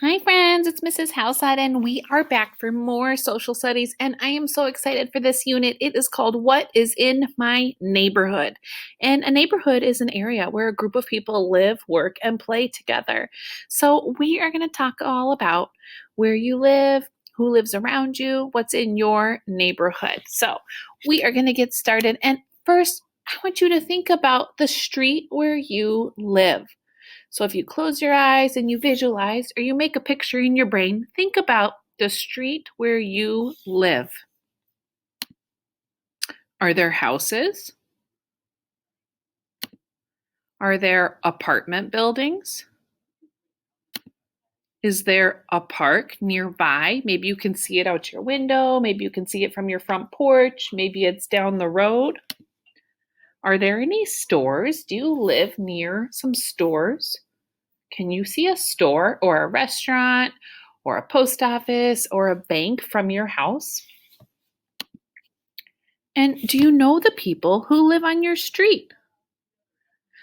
Hi, friends. It's Mrs. Houseside, and we are back for more social studies. And I am so excited for this unit. It is called What is in My Neighborhood? And a neighborhood is an area where a group of people live, work, and play together. So we are going to talk all about where you live, who lives around you, what's in your neighborhood. So we are going to get started. And first, I want you to think about the street where you live. So if you close your eyes and you visualize or you make a picture in your brain, think about the street where you live. Are there houses? Are there apartment buildings? Is there a park nearby? Maybe you can see it out your window. Maybe you can see it from your front porch. Maybe it's down the road. Are there any stores? Do you live near some stores? Can you see a store or a restaurant or a post office or a bank from your house? And do you know the people who live on your street?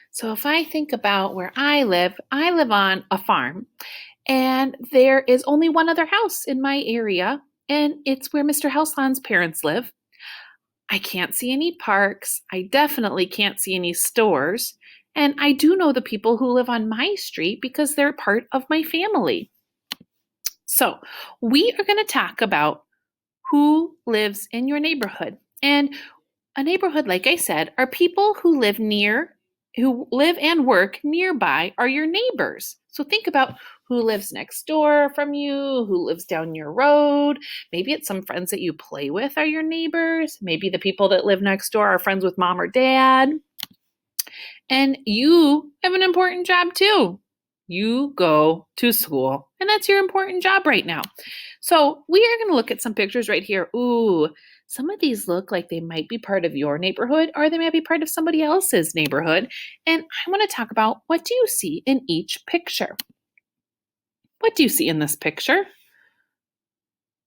So if I think about where I live on a farm, and there is only one other house in my area, and it's where Mr. Houseland's parents live. I can't see any parks. I definitely can't see any stores. And I do know the people who live on my street because they're part of my family. So we are going to talk about who lives in your neighborhood. And a neighborhood, like I said, are people who live and work nearby are your neighbors. So think about who lives next door from you, who lives down your road. Maybe it's some friends that you play with are your neighbors. Maybe the people that live next door are friends with mom or dad. And you have an important job too. You go to school, and that's your important job right now. So we are going to look at some pictures right here. Ooh, some of these look like they might be part of your neighborhood or they might be part of somebody else's neighborhood. And I want to talk about, what do you see in each picture? What do you see in this picture?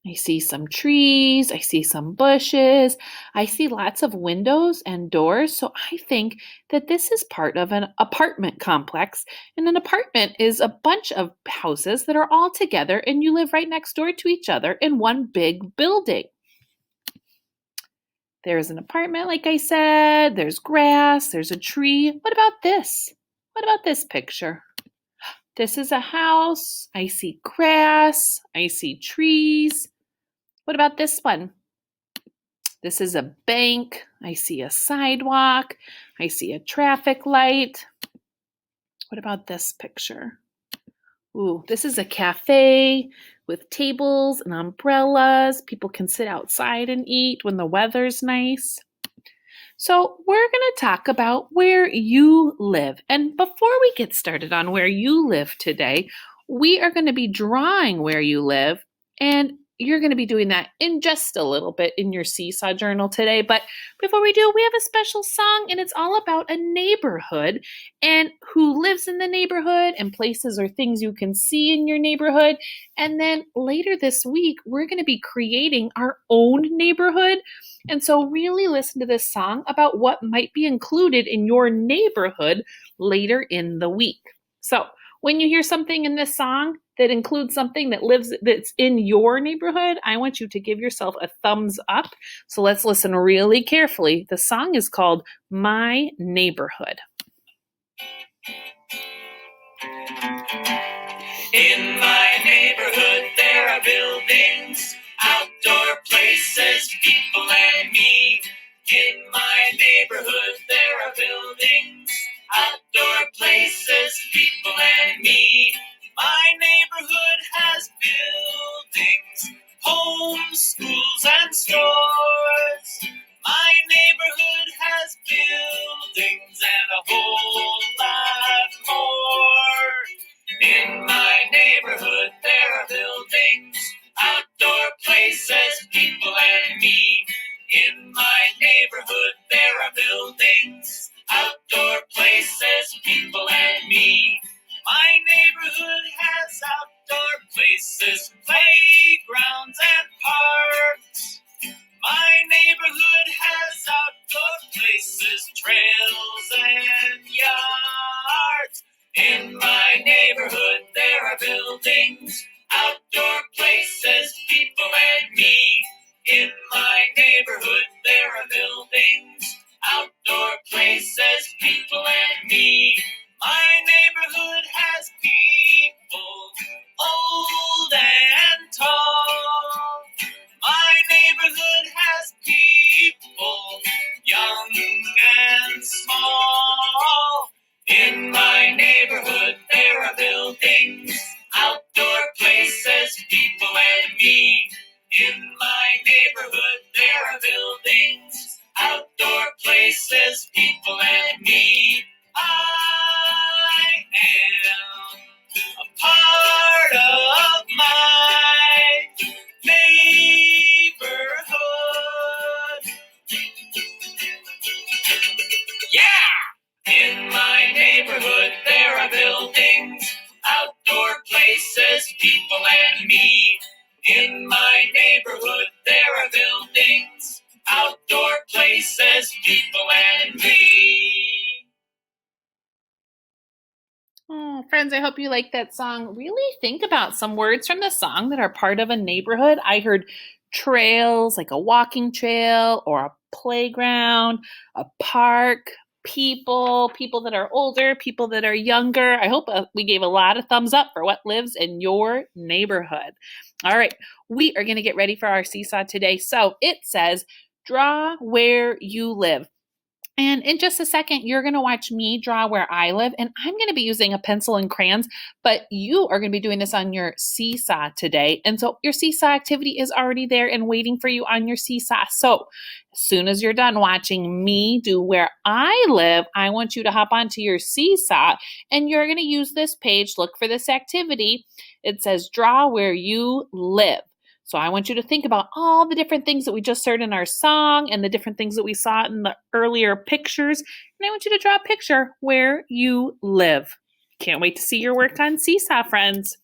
I see some trees, I see some bushes, I see lots of windows and doors. So I think that this is part of an apartment complex. And an apartment is a bunch of houses that are all together and you live right next door to each other in one big building. There's an apartment, like I said, there's grass, there's a tree. What about this? What about this picture? This is a house. I see grass, I see trees. What about this one? This is a bank. I see a sidewalk. I see a traffic light. What about this picture? Ooh, this is a cafe with tables and umbrellas. People can sit outside and eat when the weather's nice. So we're going to talk about where you live. And before we get started on where you live today, we are going to be drawing where you live, and you're going to be doing that in just a little bit in your Seesaw Journal today. But before we do, we have a special song, and it's all about a neighborhood and who lives in the neighborhood and places or things you can see in your neighborhood. And then later this week, we're going to be creating our own neighborhood. And so really listen to this song about what might be included in your neighborhood later in the week. So when you hear something in this song that includes something that's in your neighborhood, I want you to give yourself a thumbs up. So let's listen really carefully. The song is called My Neighborhood. In my neighborhood, there are buildings, outdoor places, people and me. In my neighborhood, there are buildings, outdoor places, people and me. My neighborhood has buildings, homes, schools, and stores. My neighborhood has buildings and a whole lot more. In my neighborhood, there are buildings, outdoor buildings, outdoor places, people and me. In my neighborhood there are buildings, outdoor places, people and me. My neighborhood has people, old and tall. My neighborhood has people, young and small. In my neighborhood there are buildings, outdoor places, people and me. In my neighborhood there are buildings, outdoor places, people and me. I am a part of my neighborhood. Yeah! In my neighborhood there are buildings, outdoor places, people and me. In my neighborhood there are buildings, outdoor places, people and me. Oh, friends, I hope you like that song. Really think about some words from the song that are part of a neighborhood. I heard trails, like a walking trail or a playground, a park, people that are older, people that are younger. I hope we gave a lot of thumbs up for what lives in your neighborhood. All right, we are going to get ready for our seesaw today. So it says, draw where you live. And in just a second, you're going to watch me draw where I live, and I'm going to be using a pencil and crayons, but you are going to be doing this on your seesaw today. And so your seesaw activity is already there and waiting for you on your seesaw. So as soon as you're done watching me do where I live, I want you to hop onto your seesaw, and you're going to use this page. Look for this activity. It says draw where you live. So I want you to think about all the different things that we just heard in our song and the different things that we saw in the earlier pictures. And I want you to draw a picture where you live. Can't wait to see your work on Seesaw, friends.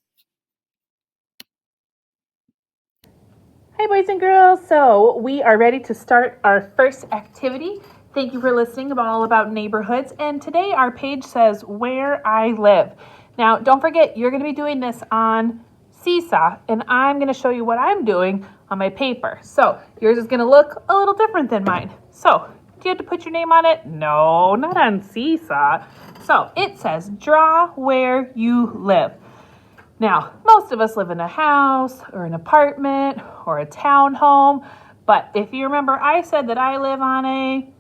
Hi, boys and girls. So we are ready to start our first activity. Thank you for listening all about neighborhoods. And today our page says where I live. Now, don't forget, you're going to be doing this on Seesaw, and I'm going to show you what I'm doing on my paper. So yours is going to look a little different than mine. So do you have to put your name on it? No, not on Seesaw. So it says draw where you live. Now, most of us live in a house or an apartment or a townhome, but if you remember, I said that I live on a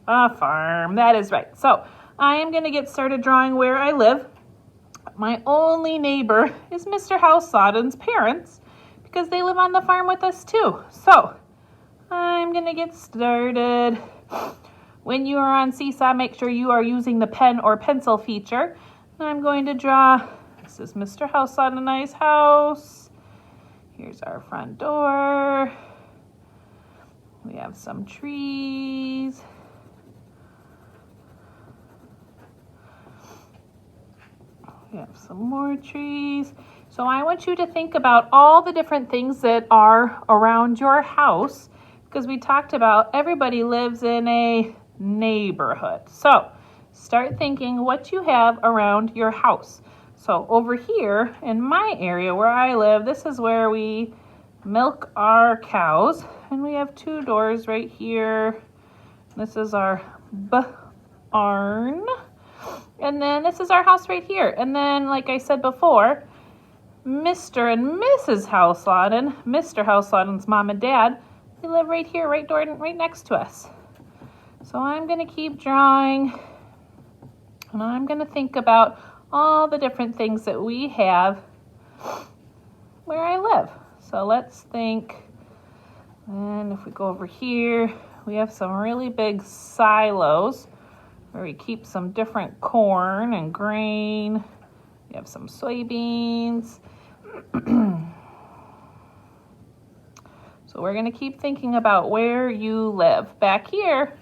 farm. That is right. So I am going to get started drawing where I live. My only neighbor is Mr. Housesawden's parents because they live on the farm with us too. So I'm going to get started. When you are on Seesaw, make sure you are using the pen or pencil feature. I'm going to draw, this is Mr. Housesawden and I's house. Here's our front door. We have some trees. We have some more trees. So I want you to think about all the different things that are around your house because we talked about everybody lives in a neighborhood. So start thinking what you have around your house. So over here in my area where I live, this is where we milk our cows. And we have two doors right here. This is our barn. And then this is our house right here. And then, like I said before, Mr. and Mrs. Housesawden, Mr. Housesawden's mom and dad, they live right here, right next to us. So I'm going to keep drawing, and I'm going to think about all the different things that we have where I live. So let's think, and if we go over here, we have some really big silos where we keep some different corn and grain. We have some soybeans. So we're going to keep thinking about where you live. Back here,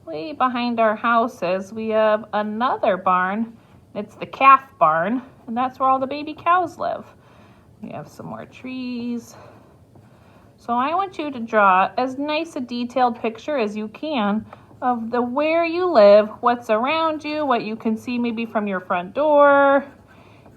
way behind our houses, we have another barn. It's the calf barn, and that's where all the baby cows live. We have some more trees. So I want you to draw as nice a detailed picture as you can of the where you live, what's around you, what you can see maybe from your front door,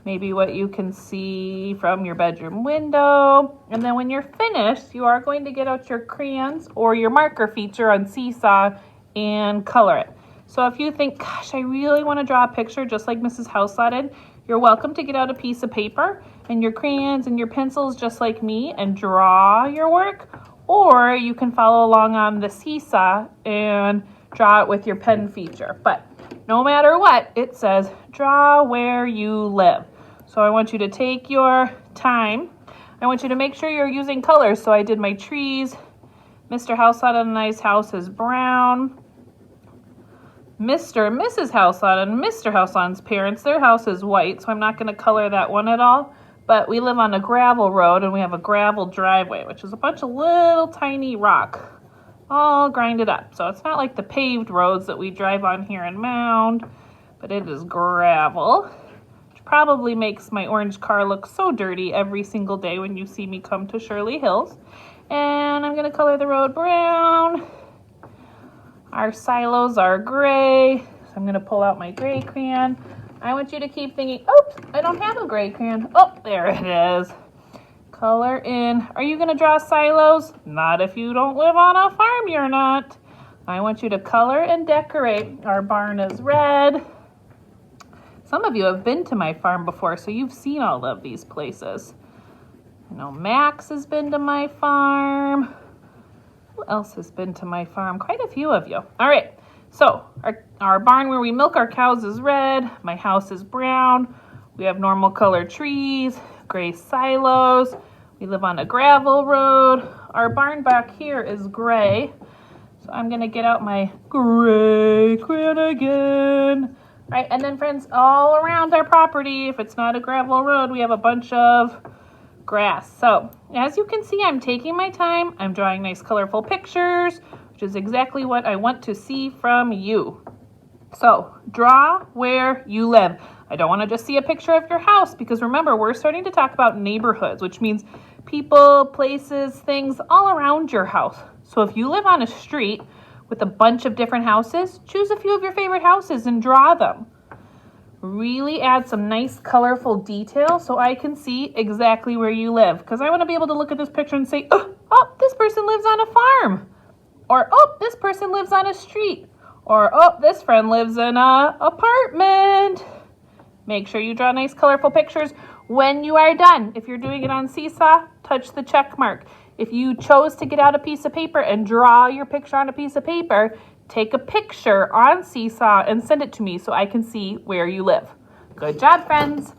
maybe what you can see from your bedroom window. And then when you're finished, you are going to get out your crayons or your marker feature on Seesaw and color it. So if you think, gosh, I really want to draw a picture just like Mrs. Houselot did, you're welcome to get out a piece of paper and your crayons and your pencils just like me and draw your work. Or you can follow along on the Seesaw and draw it with your pen feature. But no matter what, it says draw where you live. So I want you to take your time. I want you to make sure you're using colors. So I did my trees. Mr. Houselot and I's house is brown. Mr. and Mrs. Houselot and Mr. Houselot's parents, their house is white, so I'm not going to color that one at all. But we live on a gravel road and we have a gravel driveway, which is a bunch of little tiny rock, all grinded up. So it's not like the paved roads that we drive on here in Mound, but it is gravel, which probably makes my orange car look so dirty every single day when you see me come to Shirley Hills. And I'm going to color the road brown. Our silos are gray, so I'm going to pull out my gray crayon. I want you to keep thinking, oops, I don't have a gray crayon. Oh, there it is. Color in. Are you going to draw silos? Not if you don't live on a farm, you're not. I want you to color and decorate. Our barn is red. Some of you have been to my farm before, so you've seen all of these places. I know Max has been to my farm. Who else has been to my farm? Quite a few of you. All right, so our barn where we milk our cows is red. My house is brown. We have normal colored trees, gray silos. We live on a gravel road. Our barn back here is gray. So I'm going to get out my gray crayon again. All right, and then friends, all around our property, if it's not a gravel road, we have a bunch of grass. So as you can see, I'm taking my time. I'm drawing nice colorful pictures, which is exactly what I want to see from you. So draw where you live. I don't want to just see a picture of your house because remember, we're starting to talk about neighborhoods, which means people, places, things all around your house. So if you live on a street with a bunch of different houses, choose a few of your favorite houses and draw them. Really add some nice colorful detail so I can see exactly where you live. Because I want to be able to look at this picture and say, oh, this person lives on a farm. Or, oh, this person lives on a street. Or, oh, this friend lives in an apartment. Make sure you draw nice colorful pictures when you are done. If you're doing it on Seesaw, touch the check mark. If you chose to get out a piece of paper and draw your picture on a piece of paper, take a picture on Seesaw and send it to me so I can see where you live. Good job, friends.